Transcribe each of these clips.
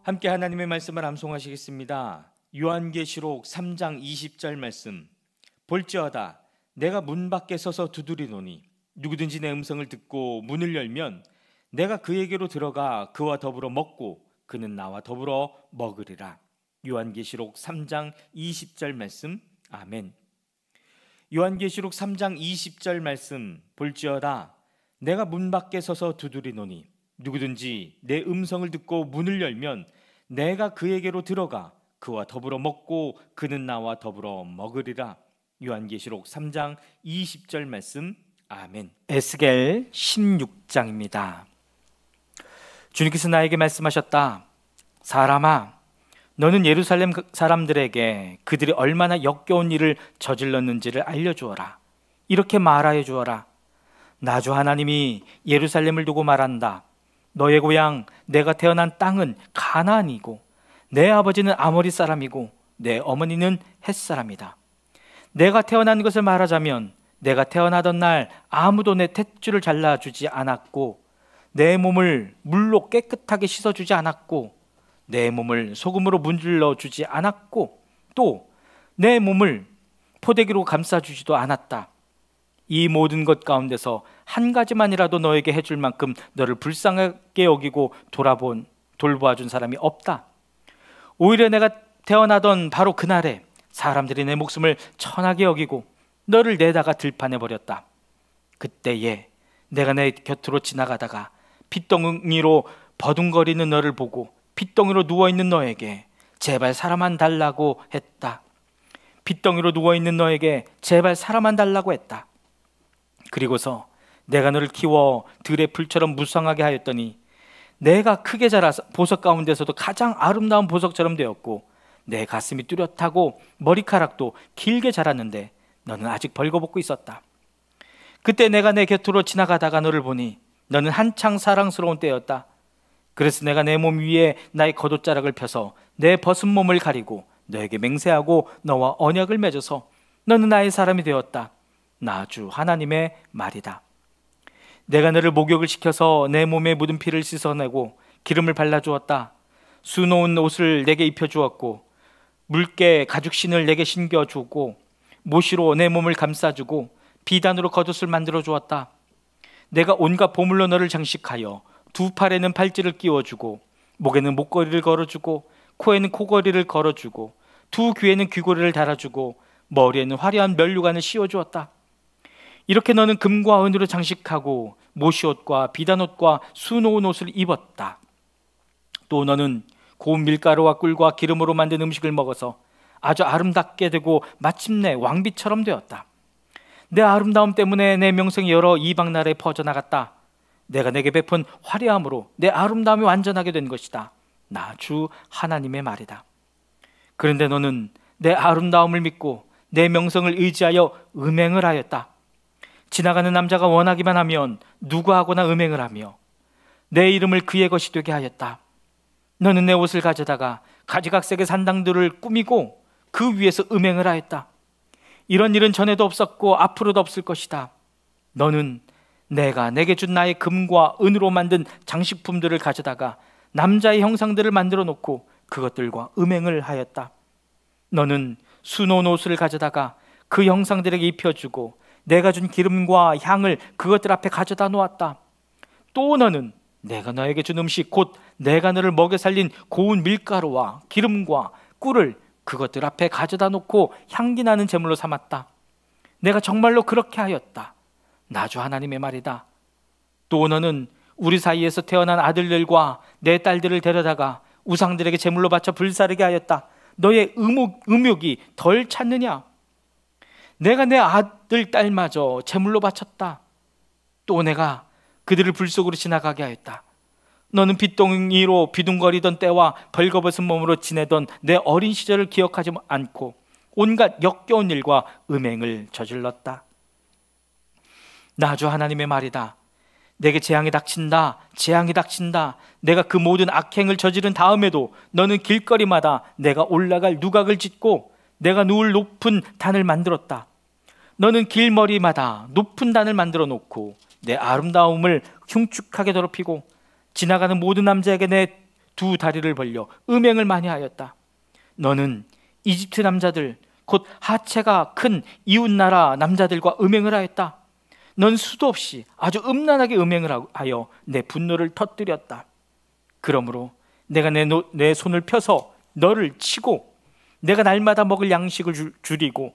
함께 하나님의 말씀을 암송하시겠습니다. 요한계시록 3장 20절 말씀. 볼지어다 내가 문 밖에 서서 두드리노니 누구든지 내 음성을 듣고 문을 열면 내가 그에게로 들어가 그와 더불어 먹고 그는 나와 더불어 먹으리라. 요한계시록 3장 20절 말씀. 아멘. 요한계시록 3장 20절 말씀. 볼지어다 내가 문 밖에 서서 두드리노니 누구든지 내 음성을 듣고 문을 열면 내가 그에게로 들어가 그와 더불어 먹고 그는 나와 더불어 먹으리라. 요한계시록 3장 20절 말씀. 아멘. 에스겔 16장입니다. 주님께서 나에게 말씀하셨다. 사람아, 너는 예루살렘 사람들에게 그들이 얼마나 역겨운 일을 저질렀는지를 알려주어라. 이렇게 말하여 주어라. 나 주 하나님이 예루살렘을 두고 말한다. 너의 고향 내가 태어난 땅은 가나안이고 내 아버지는 아모리 사람이고 내 어머니는 헷 사람이다. 내가 태어난 것을 말하자면 내가 태어나던 날 아무도 내 탯줄을 잘라주지 않았고 내 몸을 물로 깨끗하게 씻어주지 않았고 내 몸을 소금으로 문질러주지 않았고 또 내 몸을 포대기로 감싸주지도 않았다. 이 모든 것 가운데서 한 가지만이라도 너에게 해줄 만큼 너를 불쌍하게 여기고 돌보아준 사람이 없다. 오히려 내가 태어나던 바로 그날에 사람들이 내 목숨을 천하게 여기고 너를 내다가 들판해버렸다. 그때에 내가 내 곁으로 지나가다가 핏덩이로 버둥거리는 너를 보고 핏덩이로 누워있는 너에게 제발 사람만 달라고 했다. 핏덩이로 누워있는 너에게 제발 사람만 달라고 했다. 그리고서 내가 너를 키워 들의 풀처럼 무성하게 하였더니 내가 크게 자라서 보석 가운데서도 가장 아름다운 보석처럼 되었고 내 가슴이 뚜렷하고 머리카락도 길게 자랐는데 너는 아직 벌거벗고 있었다. 그때 내가 내 곁으로 지나가다가 너를 보니 너는 한창 사랑스러운 때였다. 그래서 내가 내 몸 위에 나의 겉옷자락을 펴서 내 벗은 몸을 가리고 너에게 맹세하고 너와 언약을 맺어서 너는 나의 사람이 되었다. 나 주 하나님의 말이다. 내가 너를 목욕을 시켜서 내 몸에 묻은 피를 씻어내고 기름을 발라주었다. 수놓은 옷을 내게 입혀주었고 묽게 가죽신을 내게 신겨주고 모시로 내 몸을 감싸주고 비단으로 겉옷을 만들어주었다. 내가 온갖 보물로 너를 장식하여 두 팔에는 팔찌를 끼워주고 목에는 목걸이를 걸어주고 코에는 코걸이를 걸어주고 두 귀에는 귀고리를 달아주고 머리에는 화려한 면류관을 씌워주었다. 이렇게 너는 금과 은으로 장식하고 모시옷과 비단옷과 수놓은 옷을 입었다. 또 너는 고운 밀가루와 꿀과 기름으로 만든 음식을 먹어서 아주 아름답게 되고 마침내 왕비처럼 되었다. 내 아름다움 때문에 내 명성이 여러 이방 나라에 퍼져나갔다. 내가 내게 베푼 화려함으로 내 아름다움이 완전하게 된 것이다. 나 주 하나님의 말이다. 그런데 너는 내 아름다움을 믿고 내 명성을 의지하여 음행을 하였다. 지나가는 남자가 원하기만 하면 누구하고나 음행을 하며 내 이름을 그의 것이 되게 하였다. 너는 내 옷을 가져다가 가지각색의 산당들을 꾸미고 그 위에서 음행을 하였다. 이런 일은 전에도 없었고 앞으로도 없을 것이다. 너는 내가 내게 준 나의 금과 은으로 만든 장식품들을 가져다가 남자의 형상들을 만들어 놓고 그것들과 음행을 하였다. 너는 수놓은 옷을 가져다가 그 형상들에게 입혀주고 내가 준 기름과 향을 그것들 앞에 가져다 놓았다. 또 너는 내가 너에게 준 음식 곧 내가 너를 먹여 살린 고운 밀가루와 기름과 꿀을 그것들 앞에 가져다 놓고 향기 나는 제물로 삼았다. 내가 정말로 그렇게 하였다. 나 주 하나님의 말이다. 또 너는 우리 사이에서 태어난 아들들과 내 딸들을 데려다가 우상들에게 제물로 바쳐 불사르게 하였다. 너의 음욕이 덜 찼느냐? 내가 내 아들 딸마저 제물로 바쳤다. 또 내가 그들을 불 속으로 지나가게 하였다. 너는 핏덩이로 비둥거리던 때와 벌거벗은 몸으로 지내던 내 어린 시절을 기억하지 않고 온갖 역겨운 일과 음행을 저질렀다. 나 주 하나님의 말이다. 내게 재앙이 닥친다. 재앙이 닥친다. 내가 그 모든 악행을 저지른 다음에도 너는 길거리마다 내가 올라갈 누각을 짓고 내가 누울 높은 단을 만들었다. 너는 길머리마다 높은 단을 만들어 놓고 내 아름다움을 흉측하게 더럽히고 지나가는 모든 남자에게 내 두 다리를 벌려 음행을 많이 하였다. 너는 이집트 남자들 곧 하체가 큰 이웃나라 남자들과 음행을 하였다. 넌 수도 없이 아주 음란하게 음행을 하여 내 분노를 터뜨렸다. 그러므로 내가 내 손을 펴서 너를 치고 내가 날마다 먹을 양식을 줄이고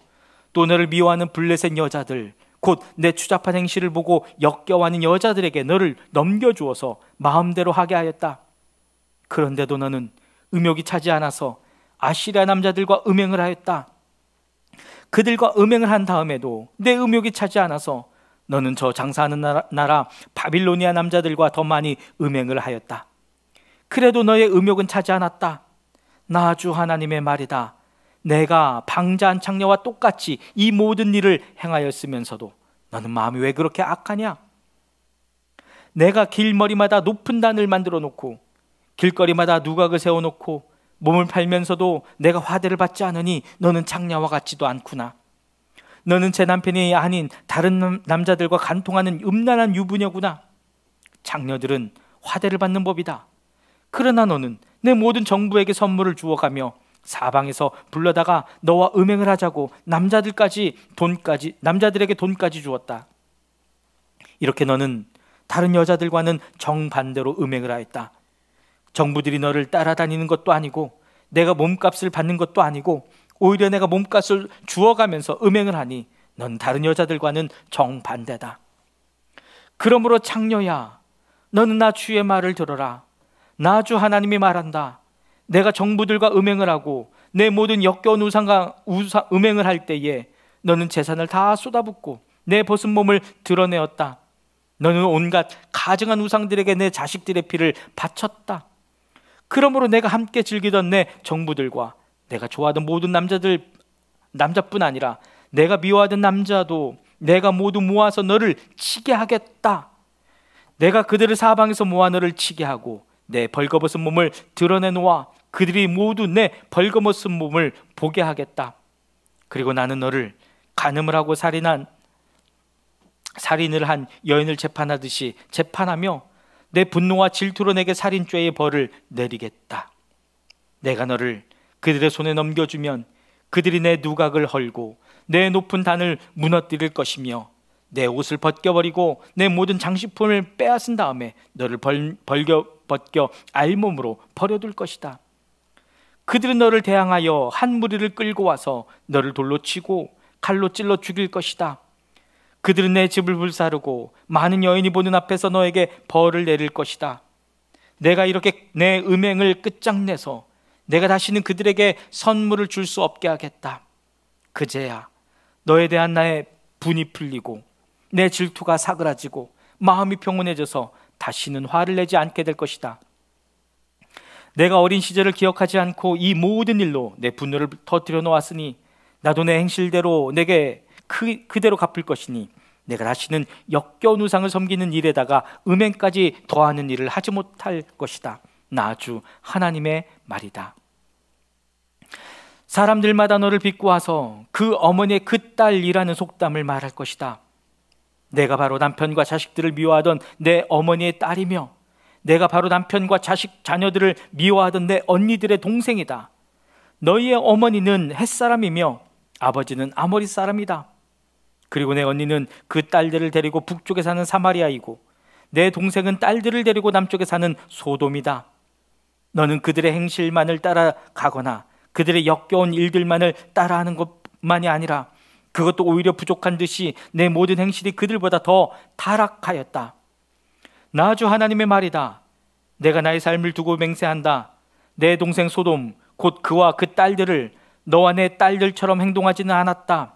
또 너를 미워하는 블레셋 여자들 곧 내 추잡한 행실을 보고 역겨워하는 여자들에게 너를 넘겨주어서 마음대로 하게 하였다. 그런데도 너는 음욕이 차지 않아서 아시리아 남자들과 음행을 하였다. 그들과 음행을 한 다음에도 내 음욕이 차지 않아서 너는 저 장사하는 나라 바빌로니아 남자들과 더 많이 음행을 하였다. 그래도 너의 음욕은 차지 않았다. 나 주 하나님의 말이다. 내가 방자한 창녀와 똑같이 이 모든 일을 행하였으면서도 너는 마음이 왜 그렇게 악하냐? 내가 길머리마다 높은 단을 만들어 놓고 길거리마다 누각을 세워놓고 몸을 팔면서도 내가 화대를 받지 않으니 너는 창녀와 같지도 않구나. 너는 제 남편이 아닌 다른 남자들과 간통하는 음란한 유부녀구나. 창녀들은 화대를 받는 법이다. 그러나 너는 내 모든 정부에게 선물을 주어가며 사방에서 불러다가 너와 음행을 하자고 남자들에게 돈까지 주었다. 이렇게 너는 다른 여자들과는 정반대로 음행을 하였다. 정부들이 너를 따라다니는 것도 아니고 내가 몸값을 받는 것도 아니고 오히려 내가 몸값을 주어가면서 음행을 하니 넌 다른 여자들과는 정반대다. 그러므로 창녀야, 너는 나 주의 말을 들어라. 나 주 하나님이 말한다. 내가 정부들과 음행을 하고 내 모든 역겨운 음행을 할 때에 너는 재산을 다 쏟아붓고 내 벗은 몸을 드러내었다. 너는 온갖 가증한 우상들에게 내 자식들의 피를 바쳤다. 그러므로 내가 함께 즐기던 내 정부들과 내가 좋아하던 모든 남자뿐 아니라 내가 미워하던 남자도 내가 모두 모아서 너를 치게 하겠다. 내가 그들을 사방에서 모아 너를 치게 하고 내 벌거벗은 몸을 드러내놓아 그들이 모두 내 벌거벗은 몸을 보게 하겠다. 그리고 나는 너를 간음을 하고 살인을 한 여인을 재판하듯이 재판하며 내 분노와 질투로 내게 살인죄의 벌을 내리겠다. 내가 너를 그들의 손에 넘겨주면 그들이 내 누각을 헐고 내 높은 단을 무너뜨릴 것이며 내 옷을 벗겨버리고 내 모든 장식품을 빼앗은 다음에 너를 벗겨 알몸으로 버려둘 것이다. 그들은 너를 대항하여 한 무리를 끌고 와서 너를 돌로 치고 칼로 찔러 죽일 것이다. 그들은 내 집을 불사르고 많은 여인이 보는 앞에서 너에게 벌을 내릴 것이다. 내가 이렇게 내 음행을 끝장내서 내가 다시는 그들에게 선물을 줄 수 없게 하겠다. 그제야 너에 대한 나의 분이 풀리고 내 질투가 사그라지고 마음이 평온해져서 다시는 화를 내지 않게 될 것이다. 내가 어린 시절을 기억하지 않고 이 모든 일로 내 분노를 터뜨려 놓았으니 나도 내 행실대로 내게 그대로 갚을 것이니 내가 다시는 역겨운 우상을 섬기는 일에다가 음행까지 더하는 일을 하지 못할 것이다. 나 주 하나님의 말이다. 사람들마다 너를 비꼬아서 그 어머니의 그 딸이라는 속담을 말할 것이다. 내가 바로 남편과 자식들을 미워하던 내 어머니의 딸이며 내가 바로 남편과 자녀들을 미워하던 내 언니들의 동생이다. 너희의 어머니는 햇사람이며 아버지는 아모리 사람이다. 그리고 내 언니는 그 딸들을 데리고 북쪽에 사는 사마리아이고 내 동생은 딸들을 데리고 남쪽에 사는 소돔이다. 너는 그들의 행실만을 따라가거나 그들의 역겨운 일들만을 따라하는 것만이 아니라 그것도 오히려 부족한 듯이 내 모든 행실이 그들보다 더 타락하였다. 나 주 하나님의 말이다. 내가 나의 삶을 두고 맹세한다. 내 동생 소돔 곧 그와 그 딸들을 너와 내 딸들처럼 행동하지는 않았다.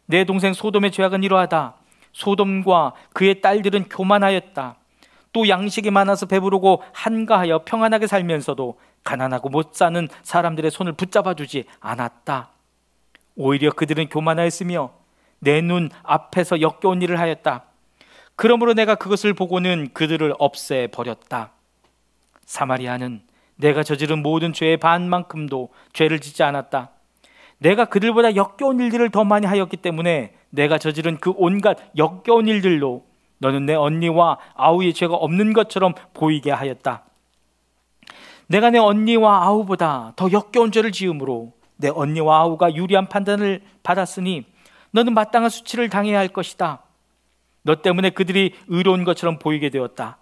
내 동생 소돔의 죄악은 이러하다. 소돔과 그의 딸들은 교만하였다. 또 양식이 많아서 배부르고 한가하여 평안하게 살면서도 가난하고 못 사는 사람들의 손을 붙잡아주지 않았다. 오히려 그들은 교만하였으며 내 눈 앞에서 역겨운 일을 하였다. 그러므로 내가 그것을 보고는 그들을 없애버렸다. 사마리아는 내가 저지른 모든 죄의 반만큼도 죄를 짓지 않았다. 내가 그들보다 역겨운 일들을 더 많이 하였기 때문에 내가 저지른 그 온갖 역겨운 일들로 너는 내 언니와 아우의 죄가 없는 것처럼 보이게 하였다. 내가 내 언니와 아우보다 더 역겨운 죄를 지음으로 내 언니와 아우가 유리한 판단을 받았으니 너는 마땅한 수치를 당해야 할 것이다. 너 때문에 그들이 의로운 것처럼 보이게 되었다.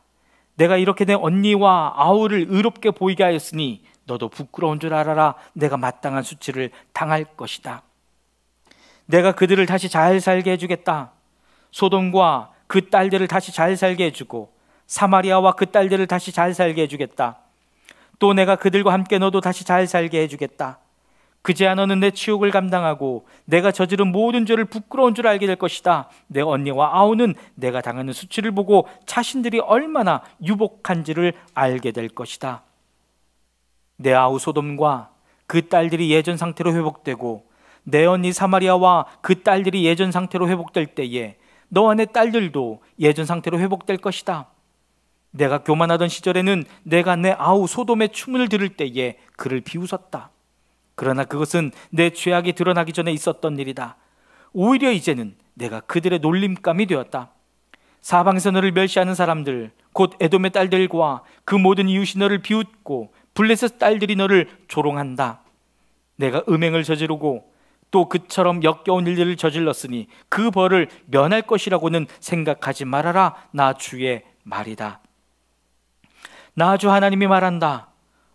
내가 이렇게 내 언니와 아우를 의롭게 보이게 하였으니 너도 부끄러운 줄 알아라. 내가 마땅한 수치를 당할 것이다. 내가 그들을 다시 잘 살게 해주겠다. 소돔과 그 딸들을 다시 잘 살게 해주고 사마리아와 그 딸들을 다시 잘 살게 해주겠다. 또 내가 그들과 함께 너도 다시 잘 살게 해주겠다. 그제야 너는 내 치욕을 감당하고 내가 저지른 모든 죄를 부끄러운 줄 알게 될 것이다. 내 언니와 아우는 내가 당하는 수치를 보고 자신들이 얼마나 유복한지를 알게 될 것이다. 내 아우 소돔과 그 딸들이 예전 상태로 회복되고 내 언니 사마리아와 그 딸들이 예전 상태로 회복될 때에 너와 내 딸들도 예전 상태로 회복될 것이다. 내가 교만하던 시절에는 내가 내 아우 소돔의 춤을 들을 때에 그를 비웃었다. 그러나 그것은 내 죄악이 드러나기 전에 있었던 일이다. 오히려 이제는 내가 그들의 놀림감이 되었다. 사방에서 너를 멸시하는 사람들, 곧 에돔의 딸들과 그 모든 이웃이 너를 비웃고 블레셋 딸들이 너를 조롱한다. 내가 음행을 저지르고 또 그처럼 역겨운 일들을 저질렀으니 그 벌을 면할 것이라고는 생각하지 말아라. 나 주의 말이다. 나 주 하나님이 말한다.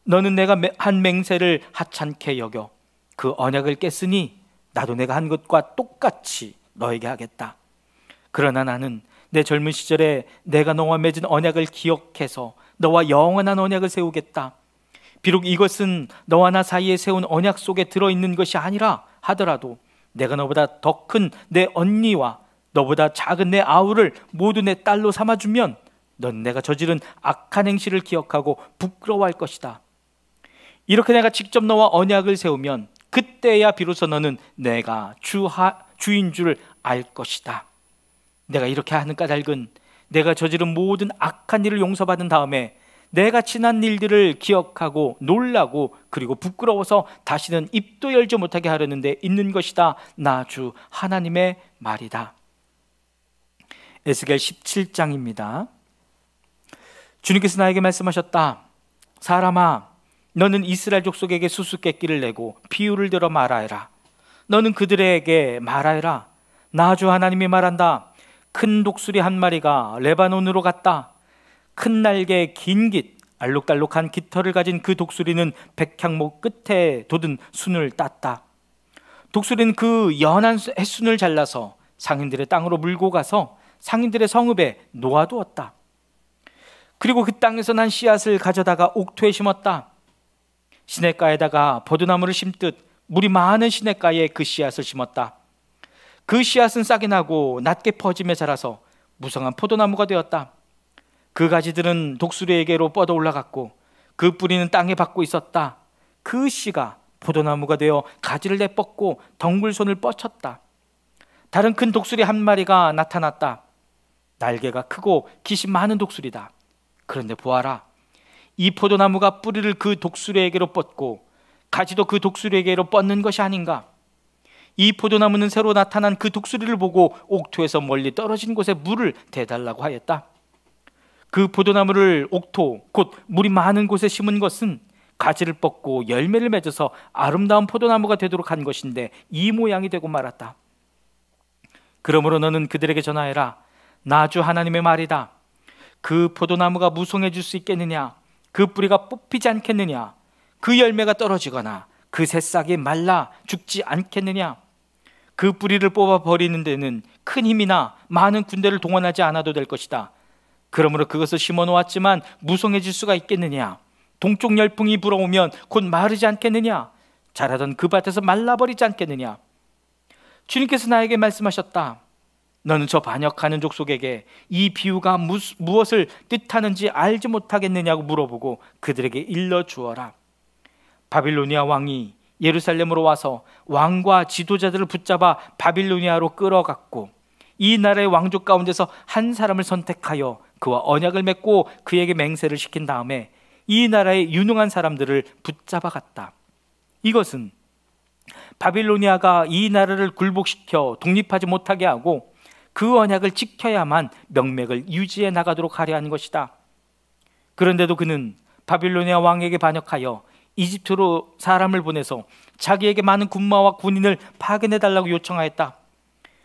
너는 내가 한 맹세를 하찮게 여겨 그 언약을 깼으니 나도 내가 한 것과 똑같이 너에게 하겠다. 그러나 나는 내 젊은 시절에 내가 너와 맺은 언약을 기억해서 너와 영원한 언약을 세우겠다. 비록 이것은 너와 나 사이에 세운 언약 속에 들어있는 것이 아니라 하더라도 내가 너보다 더 큰 내 언니와 너보다 작은 내 아우를 모두 내 딸로 삼아주면 넌 내가 저지른 악한 행실을 기억하고 부끄러워할 것이다. 이렇게 내가 직접 너와 언약을 세우면 그때야 비로소 너는 내가 주인 줄 알 것이다. 내가 이렇게 하는 까닭은 내가 저지른 모든 악한 일을 용서받은 다음에 내가 지난 일들을 기억하고 놀라고 그리고 부끄러워서 다시는 입도 열지 못하게 하려는 데 있는 것이다. 나 주 하나님의 말이다. 에스겔 17장입니다. 주님께서 나에게 말씀하셨다. 사람아, 너는 이스라엘 족속에게 수수께끼를 내고 비유를 들어 말하여라. 너는 그들에게 말하여라. 나 주 하나님이 말한다. 큰 독수리 한 마리가 레바논으로 갔다. 큰 날개 긴 깃 알록달록한 깃털을 가진 그 독수리는 백향목 끝에 돋은 순을 땄다. 독수리는 그 연한 햇순을 잘라서 상인들의 땅으로 물고 가서 상인들의 성읍에 놓아두었다. 그리고 그 땅에서 난 씨앗을 가져다가 옥토에 심었다. 시냇가에다가 버드나무를 심듯 물이 많은 시냇가에 그 씨앗을 심었다. 그 씨앗은 싹이 나고 낮게 퍼지며 자라서 무성한 포도나무가 되었다. 그 가지들은 독수리에게로 뻗어 올라갔고 그 뿌리는 땅에 박고 있었다. 그 씨가 포도나무가 되어 가지를 내뻗고 덩굴손을 뻗쳤다. 다른 큰 독수리 한 마리가 나타났다. 날개가 크고 깃이 많은 독수리다. 그런데 보아라, 이 포도나무가 뿌리를 그 독수리에게로 뻗고 가지도 그 독수리에게로 뻗는 것이 아닌가? 이 포도나무는 새로 나타난 그 독수리를 보고 옥토에서 멀리 떨어진 곳에 물을 대달라고 하였다. 그 포도나무를 옥토, 곧 물이 많은 곳에 심은 것은 가지를 뻗고 열매를 맺어서 아름다운 포도나무가 되도록 한 것인데 이 모양이 되고 말았다. 그러므로 너는 그들에게 전하여라. 나 주 하나님의 말이다. 그 포도나무가 무성해질 수 있겠느냐? 그 뿌리가 뽑히지 않겠느냐? 그 열매가 떨어지거나 그 새싹이 말라 죽지 않겠느냐? 그 뿌리를 뽑아 버리는 데는 큰 힘이나 많은 군대를 동원하지 않아도 될 것이다. 그러므로 그것을 심어 놓았지만 무성해질 수가 있겠느냐? 동쪽 열풍이 불어오면 곧 마르지 않겠느냐? 자라던 그 밭에서 말라버리지 않겠느냐? 주님께서 나에게 말씀하셨다. 너는 저 반역하는 족속에게 이 비유가 무엇을 뜻하는지 알지 못하겠느냐고 물어보고 그들에게 일러주어라. 바빌로니아 왕이 예루살렘으로 와서 왕과 지도자들을 붙잡아 바빌로니아로 끌어갔고 이 나라의 왕족 가운데서 한 사람을 선택하여 그와 언약을 맺고 그에게 맹세를 시킨 다음에 이 나라의 유능한 사람들을 붙잡아 갔다. 이것은 바빌로니아가 이 나라를 굴복시켜 독립하지 못하게 하고 그 언약을 지켜야만 명맥을 유지해 나가도록 하려 하는 것이다. 그런데도 그는 바빌로니아 왕에게 반역하여 이집트로 사람을 보내서 자기에게 많은 군마와 군인을 파견해달라고 요청하였다.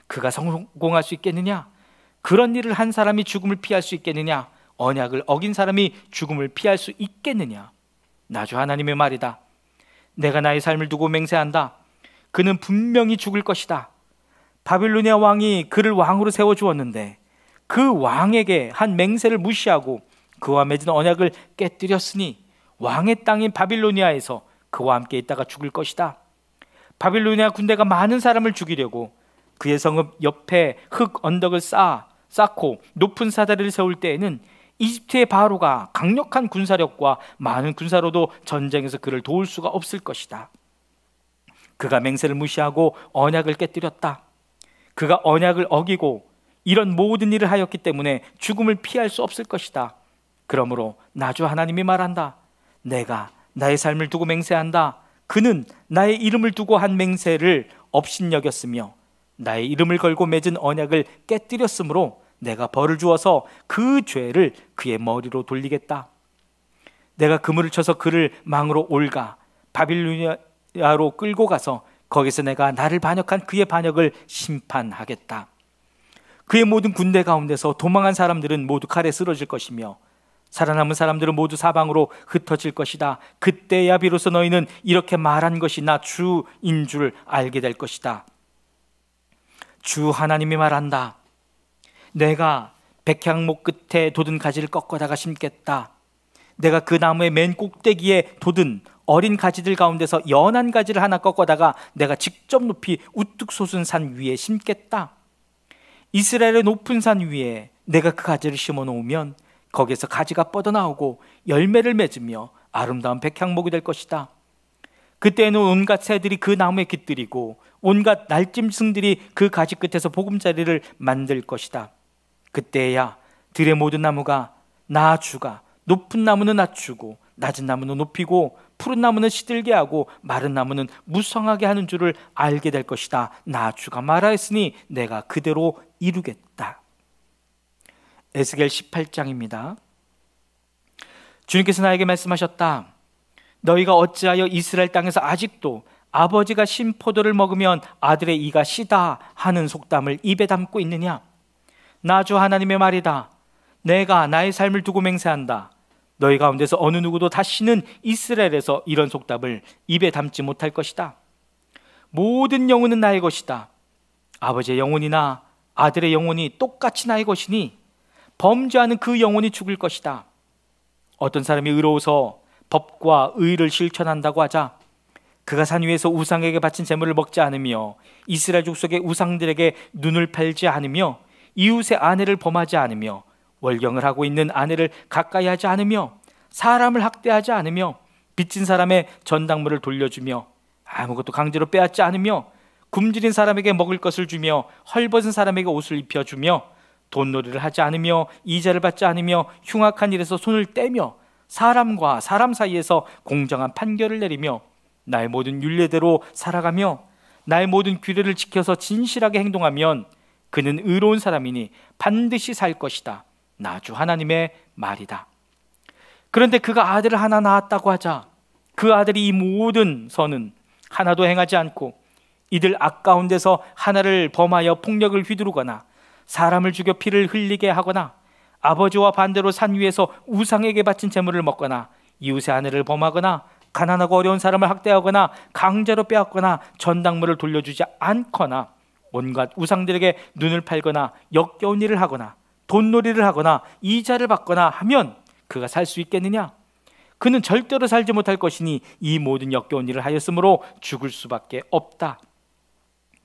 그가 성공할 수 있겠느냐? 그런 일을 한 사람이 죽음을 피할 수 있겠느냐? 언약을 어긴 사람이 죽음을 피할 수 있겠느냐? 나 주 하나님의 말이다. 내가 나의 삶을 두고 맹세한다. 그는 분명히 죽을 것이다. 바빌로니아 왕이 그를 왕으로 세워주었는데 그 왕에게 한 맹세를 무시하고 그와 맺은 언약을 깨뜨렸으니 왕의 땅인 바빌로니아에서 그와 함께 있다가 죽을 것이다. 바빌로니아 군대가 많은 사람을 죽이려고 그의 성읍 옆에 흙 언덕을 쌓고 높은 사다리를 세울 때에는 이집트의 바로가 강력한 군사력과 많은 군사로도 전쟁에서 그를 도울 수가 없을 것이다. 그가 맹세를 무시하고 언약을 깨뜨렸다. 그가 언약을 어기고 이런 모든 일을 하였기 때문에 죽음을 피할 수 없을 것이다. 그러므로 나 주 하나님이 말한다. 내가 나의 삶을 두고 맹세한다. 그는 나의 이름을 두고 한 맹세를 업신여겼으며 나의 이름을 걸고 맺은 언약을 깨뜨렸으므로 내가 벌을 주어서 그 죄를 그의 머리로 돌리겠다. 내가 그물을 쳐서 그를 망으로 올가 바빌로니아로 끌고 가서 거기서 내가 나를 반역한 그의 반역을 심판하겠다. 그의 모든 군대 가운데서 도망한 사람들은 모두 칼에 쓰러질 것이며 살아남은 사람들은 모두 사방으로 흩어질 것이다. 그때야 비로소 너희는 이렇게 말한 것이 나 주인 줄 알게 될 것이다. 주 하나님이 말한다. 내가 백향목 끝에 돋은 가지를 꺾어다가 심겠다. 내가 그 나무의 맨 꼭대기에 돋은 어린 가지들 가운데서 연한 가지를 하나 꺾어다가 내가 직접 높이 우뚝 솟은 산 위에 심겠다. 이스라엘의 높은 산 위에 내가 그 가지를 심어 놓으면 거기에서 가지가 뻗어나오고 열매를 맺으며 아름다운 백향목이 될 것이다. 그때에는 온갖 새들이 그 나무에 깃들이고 온갖 날짐승들이 그 가지 끝에서 보금자리를 만들 것이다. 그때야 들의 모든 나무가 나 주가 높은 나무는 낮추고 낮은 나무는 높이고 푸른 나무는 시들게 하고 마른 나무는 무성하게 하는 줄을 알게 될 것이다. 나 주가 말하였으니 내가 그대로 이루겠다. 에스겔 18장입니다. 주님께서 나에게 말씀하셨다. 너희가 어찌하여 이스라엘 땅에서 아직도 아버지가 신 포도를 먹으면 아들의 이가 시다 하는 속담을 입에 담고 있느냐? 나 주 하나님의 말이다. 내가 나의 삶을 두고 맹세한다. 너희 가운데서 어느 누구도 다시는 이스라엘에서 이런 속담을 입에 담지 못할 것이다. 모든 영혼은 나의 것이다. 아버지의 영혼이나 아들의 영혼이 똑같이 나의 것이니 범죄하는 그 영혼이 죽을 것이다. 어떤 사람이 의로워서 법과 의를 실천한다고 하자 그가 산 위에서 우상에게 바친 제물을 먹지 않으며 이스라엘 족속의 우상들에게 눈을 팔지 않으며 이웃의 아내를 범하지 않으며 월경을 하고 있는 아내를 가까이 하지 않으며 사람을 학대하지 않으며 빚진 사람의 전당물을 돌려주며 아무것도 강제로 빼앗지 않으며 굶주린 사람에게 먹을 것을 주며 헐벗은 사람에게 옷을 입혀주며 돈놀이를 하지 않으며 이자를 받지 않으며 흉악한 일에서 손을 떼며 사람과 사람 사이에서 공정한 판결을 내리며 나의 모든 율례대로 살아가며 나의 모든 규례를 지켜서 진실하게 행동하면 그는 의로운 사람이니 반드시 살 것이다. 나 주 하나님의 말이다. 그런데 그가 아들을 하나 낳았다고 하자 그 아들이 이 모든 선은 하나도 행하지 않고 이들 악 가운데서 하나를 범하여 폭력을 휘두르거나 사람을 죽여 피를 흘리게 하거나 아버지와 반대로 산 위에서 우상에게 바친 제물을 먹거나 이웃의 아내를 범하거나 가난하고 어려운 사람을 학대하거나 강제로 빼앗거나 전당물을 돌려주지 않거나 온갖 우상들에게 눈을 팔거나 역겨운 일을 하거나 돈놀이를 하거나 이자를 받거나 하면 그가 살 수 있겠느냐? 그는 절대로 살지 못할 것이니 이 모든 역겨운 일을 하였으므로 죽을 수밖에 없다.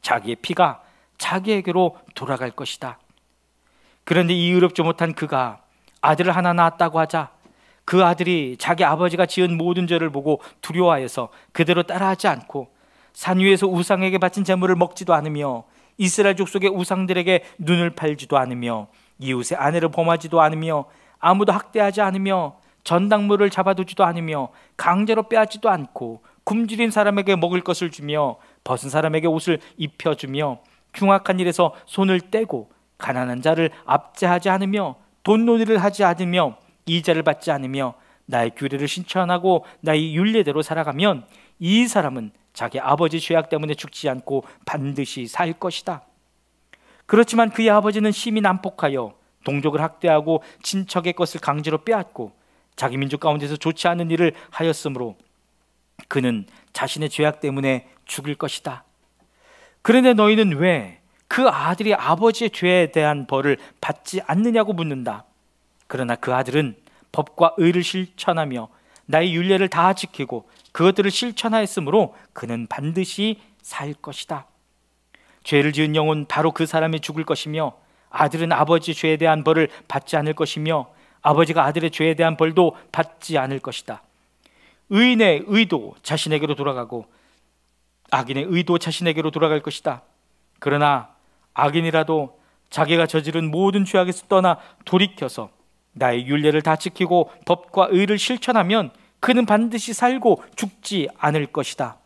자기의 피가 자기에게로 돌아갈 것이다. 그런데 이 의롭지 못한 그가 아들을 하나 낳았다고 하자 그 아들이 자기 아버지가 지은 모든 죄를 보고 두려워하여서 그대로 따라하지 않고 산 위에서 우상에게 바친 제물을 먹지도 않으며 이스라엘 족속의 우상들에게 눈을 팔지도 않으며 이웃의 아내를 범하지도 않으며 아무도 학대하지 않으며 전당물을 잡아두지도 않으며 강제로 빼앗지도 않고 굶주린 사람에게 먹을 것을 주며 벗은 사람에게 옷을 입혀주며 흉악한 일에서 손을 떼고 가난한 자를 압제하지 않으며 돈놀이를 하지 않으며 이자를 받지 않으며 나의 규례를 실천하고 나의 율례대로 살아가면 이 사람은 자기 아버지 죄악 때문에 죽지 않고 반드시 살 것이다. 그렇지만 그의 아버지는 심히 난폭하여 동족을 학대하고 친척의 것을 강제로 빼앗고 자기 민족 가운데서 좋지 않은 일을 하였으므로 그는 자신의 죄악 때문에 죽을 것이다. 그런데 너희는 왜 그 아들이 아버지의 죄에 대한 벌을 받지 않느냐고 묻는다. 그러나 그 아들은 법과 의를 실천하며 나의 율례를 다 지키고 그것들을 실천하였으므로 그는 반드시 살 것이다. 죄를 지은 영혼 바로 그 사람이 죽을 것이며 아들은 아버지 죄에 대한 벌을 받지 않을 것이며 아버지가 아들의 죄에 대한 벌도 받지 않을 것이다. 의인의 의도 자신에게로 돌아가고 악인의 의도 자신에게로 돌아갈 것이다. 그러나 악인이라도 자기가 저지른 모든 죄악에서 떠나 돌이켜서 나의 율례를 다 지키고 법과 의를 실천하면 그는 반드시 살고 죽지 않을 것이다.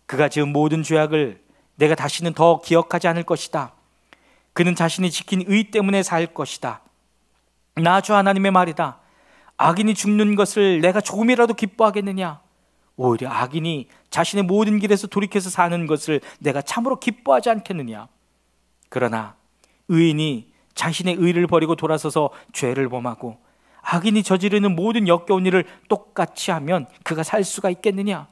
그가 지은 모든 죄악을 내가 다시는 더 기억하지 않을 것이다. 그는 자신이 지킨 의 때문에 살 것이다. 나 주 하나님의 말이다. 악인이 죽는 것을 내가 조금이라도 기뻐하겠느냐? 오히려 악인이 자신의 모든 길에서 돌이켜서 사는 것을 내가 참으로 기뻐하지 않겠느냐? 그러나 의인이 자신의 의를 버리고 돌아서서 죄를 범하고 악인이 저지르는 모든 역겨운 일을 똑같이 하면 그가 살 수가 있겠느냐?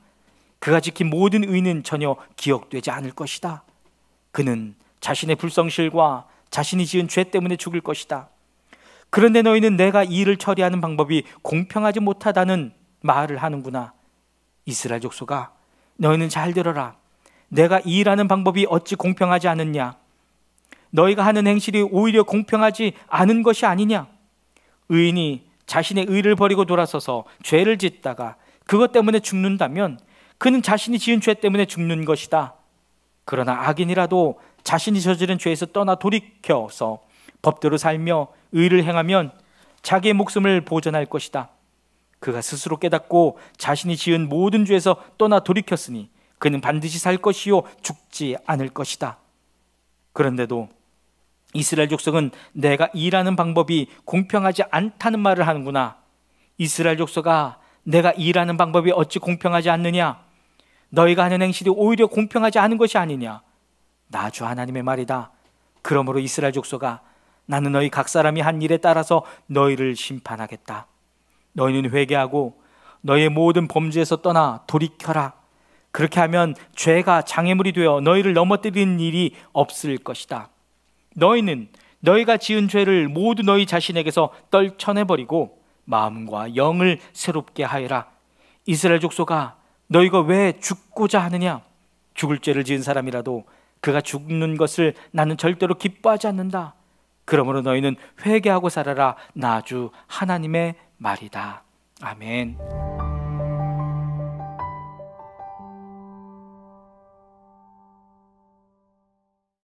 그가 지킨 모든 의는 전혀 기억되지 않을 것이다. 그는 자신의 불성실과 자신이 지은 죄 때문에 죽을 것이다. 그런데 너희는 내가 이 일을 처리하는 방법이 공평하지 못하다는 말을 하는구나. 이스라엘 족속아, 너희는 잘 들어라. 내가 이 일하는 방법이 어찌 공평하지 않느냐? 너희가 하는 행실이 오히려 공평하지 않은 것이 아니냐? 의인이 자신의 의를 버리고 돌아서서 죄를 짓다가 그것 때문에 죽는다면 그는 자신이 지은 죄 때문에 죽는 것이다. 그러나 악인이라도 자신이 저지른 죄에서 떠나 돌이켜서 법대로 살며 의를 행하면 자기의 목숨을 보존할 것이다. 그가 스스로 깨닫고 자신이 지은 모든 죄에서 떠나 돌이켰으니 그는 반드시 살 것이요 죽지 않을 것이다. 그런데도 이스라엘 족속은 내가 일하는 방법이 공평하지 않다는 말을 하는구나. 이스라엘 족속아, 내가 일하는 방법이 어찌 공평하지 않느냐? 너희가 하는 행실이 오히려 공평하지 않은 것이 아니냐? 나 주 하나님의 말이다. 그러므로 이스라엘 족속아, 나는 너희 각 사람이 한 일에 따라서 너희를 심판하겠다. 너희는 회개하고 너희의 모든 범죄에서 떠나 돌이켜라. 그렇게 하면 죄가 장애물이 되어 너희를 넘어뜨리는 일이 없을 것이다. 너희는 너희가 지은 죄를 모두 너희 자신에게서 떨쳐내버리고 마음과 영을 새롭게 하여라. 이스라엘 족속아, 너희가 왜 죽고자 하느냐? 죽을 죄를 지은 사람이라도 그가 죽는 것을 나는 절대로 기뻐하지 않는다. 그러므로 너희는 회개하고 살아라. 나 주 하나님의 말이다. 아멘.